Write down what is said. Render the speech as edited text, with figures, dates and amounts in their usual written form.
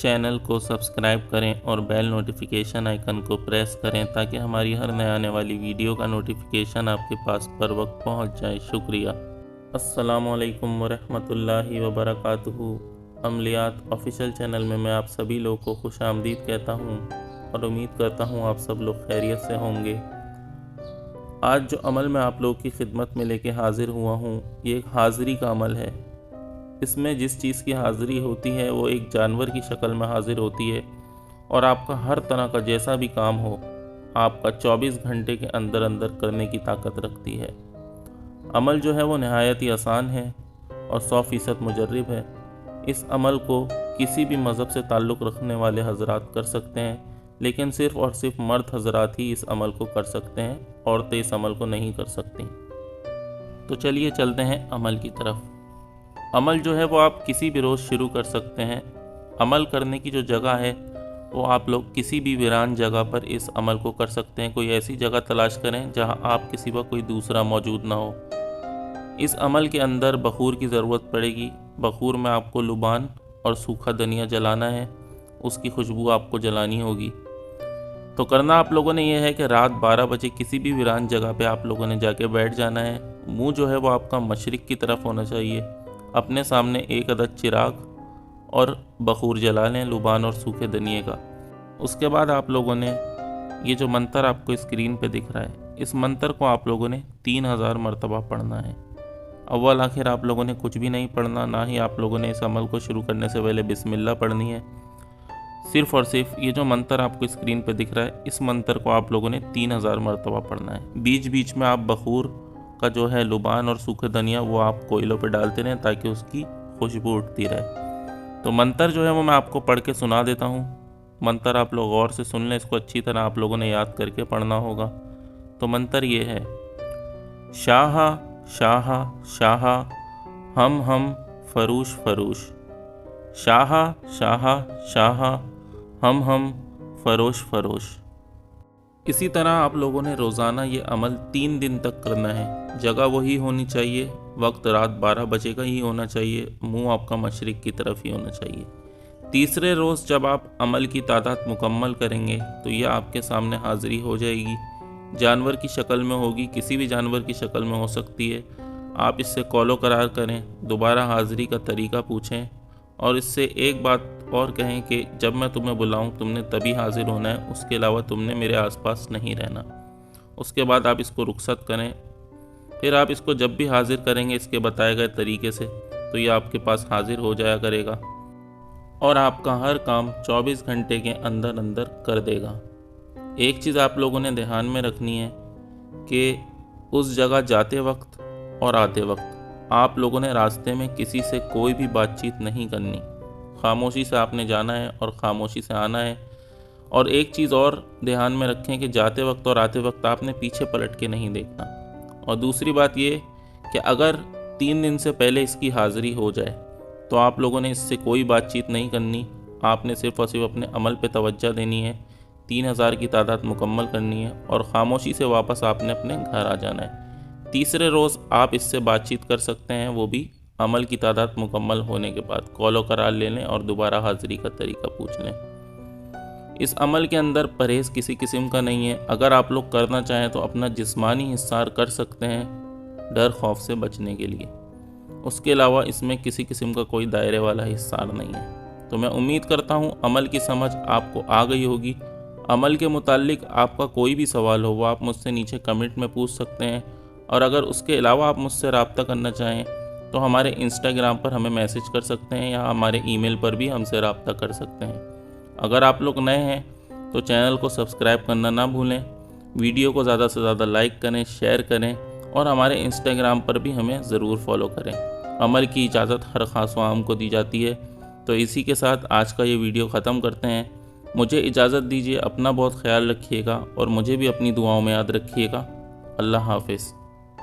Channel को subscribe करें और बेल नोटिफिकेशन आइकन को प्रेस करें ताकि हमारी हर नए आने वाली वीडियो का नोटिफिकेशन आपके पास पर वक्त पहुंच जाए। शुक्रिया। अस्सलामु अलैकुम वरहमतुल्लाहि वबरकातुहू। अमलियात ऑफिशियल चैनल में मैं आप सभी लोगों को खुश आमदीद कहता हूं और उम्मीद करता हूं आप सब लोग खैरियत से होंगे। आज जो अमल मैं आप लोगों की खिदमत में लेके हाजिर हुआ हूं, ये एक हाज़िरी का अमल है। इसमें जिस चीज़ की हाज़िरी होती है वो एक जानवर की शक्ल में हाजिर होती है और आपका हर तरह का जैसा भी काम हो आपका 24 घंटे के अंदर अंदर करने की ताकत रखती है। अमल जो है वो नहायत ही आसान है और 100% मुजर्रिब है। इस अमल को किसी भी मज़हब से ताल्लुक़ रखने वाले हजरात कर सकते हैं, लेकिन सिर्फ़ और सिर्फ मर्द हजरात ही इस अमल को कर सकते हैं, औरतें इस अमल को नहीं कर सकती। तो चलिए चलते हैं अमल की तरफ। अमल जो है वो आप किसी भी रोज़ शुरू कर सकते हैं। अमल करने की जो जगह है वो आप लोग किसी भी वीरान जगह पर इस अमल को कर सकते हैं। कोई ऐसी जगह तलाश करें जहां आपके सिवा कोई दूसरा मौजूद ना हो। इस अमल के अंदर बखूर की ज़रूरत पड़ेगी। बखूर में आपको लुबान और सूखा धनिया जलाना है, उसकी खुशबू आपको जलानी होगी। तो करना आप लोगों ने यह है कि रात 12 बजे किसी भी वीरान जगह पे आप लोगों ने जाके बैठ जाना है। मुंह जो है वो आपका मशरिक़ की तरफ होना चाहिए। अपने सामने एक अदद चिराग और बखूर जला लें, लुबान और सूखे धनिए का। उसके बाद आप लोगों ने ये जो मंतर आपको स्क्रीन पे दिख रहा है, इस मंतर को आप लोगों ने 3000 मरतबा पढ़ना है। अव्वल आखिर आप लोगों ने कुछ भी नहीं पढ़ना, ना ही आप लोगों ने इस अमल को शुरू करने से पहले बिस्मिल्लाह पढ़नी है। सिर्फ़ और सिर्फ ये जो मंतर आपको स्क्रीन पे दिख रहा है, इस मंतर को आप लोगों ने 3000 मरतबा पढ़ना है। बीच बीच में आप बखूर का जो है लुबान और सूखे धनिया वो आप कोयलों पे डालते रहें ताकि उसकी खुशबू उठती रहे। तो मंतर जो है वो मैं आपको पढ़ के सुना देता हूँ। मंतर आप लोग गौर से सुन लें, इसको अच्छी तरह आप लोगों ने याद करके पढ़ना होगा। तो मंतर ये है, शाहा शाहा शाहा हम फरूश फरूश। शाहा शाहा शाहा हम फरोश फरोश। इसी तरह आप लोगों ने रोज़ाना ये अमल 3 दिन तक करना है। जगह वही होनी चाहिए, वक्त रात 12 बजे का ही होना चाहिए, मुंह आपका मशरिक़ की तरफ ही होना चाहिए। तीसरे रोज़ जब आप अमल की तादाद मुकम्मल करेंगे तो यह आपके सामने हाज़िरी हो जाएगी। जानवर की शक्ल में होगी, किसी भी जानवर की शक्ल में हो सकती है। आप इससे कौलो करार करें, दोबारा हाज़िरी का तरीका पूछें और इससे एक बात और कहें कि जब मैं तुम्हें बुलाऊं तुमने तभी हाजिर होना है, उसके अलावा तुमने मेरे आसपास नहीं रहना। उसके बाद आप इसको रुखसत करें। फिर आप इसको जब भी हाजिर करेंगे इसके बताए गए तरीके से तो ये आपके पास हाजिर हो जाया करेगा और आपका हर काम 24 घंटे के अंदर अंदर कर देगा। एक चीज़ आप लोगों ने ध्यान में रखनी है कि उस जगह जाते वक्त और आते वक्त आप लोगों ने रास्ते में किसी से कोई भी बातचीत नहीं करनी। खामोशी से आपने जाना है और ख़ामोशी से आना है। और एक चीज़ और ध्यान में रखें कि जाते वक्त और आते वक्त आपने पीछे पलट के नहीं देखना। और दूसरी बात ये कि अगर 3 दिन से पहले इसकी हाज़िरी हो जाए तो आप लोगों ने इससे कोई बातचीत नहीं करनी। आपने सिर्फ़ और सिर्फ अपने अमल पे तवज्जो देनी है, 3000 की तादाद मुकम्मल करनी है और ख़ामोशी से वापस आपने अपने घर आ जाना है। तीसरे रोज़ आप इससे बातचीत कर सकते हैं, वो भी अमल की तादाद मुकम्मल होने के बाद। कॉलो करार ले लें और दोबारा हाज़िरी का तरीका पूछ लें। इस अमल के अंदर परहेज़ किसी किस्म का नहीं है। अगर आप लोग करना चाहें तो अपना जिस्मानी हिस्सार कर सकते हैं डर खौफ से बचने के लिए। उसके अलावा इसमें किसी किस्म का कोई दायरे वाला हिस्सार नहीं है। तो मैं उम्मीद करता हूँ अमल की समझ आपको आ गई होगी। अमल के मुताल्लिक आपका कोई भी सवाल हो वो आप मुझसे नीचे कमेंट में पूछ सकते हैं और अगर उसके अलावा आप मुझसे रब्ता करना चाहें तो हमारे इंस्टाग्राम पर हमें मैसेज कर सकते हैं या हमारे ईमेल पर भी हमसे रब्ता कर सकते हैं। अगर आप लोग नए हैं तो चैनल को सब्सक्राइब करना ना भूलें। वीडियो को ज़्यादा से ज़्यादा लाइक करें, शेयर करें और हमारे इंस्टाग्राम पर भी हमें ज़रूर फॉलो करें। अमल की इजाज़त हर ख़ास व आम को दी जाती है। तो इसी के साथ आज का ये वीडियो ख़त्म करते हैं। मुझे इजाज़त दीजिए। अपना बहुत ख्याल रखिएगा और मुझे भी अपनी दुआओं में याद रखिएगा। अल्लाह हाफ़िज़।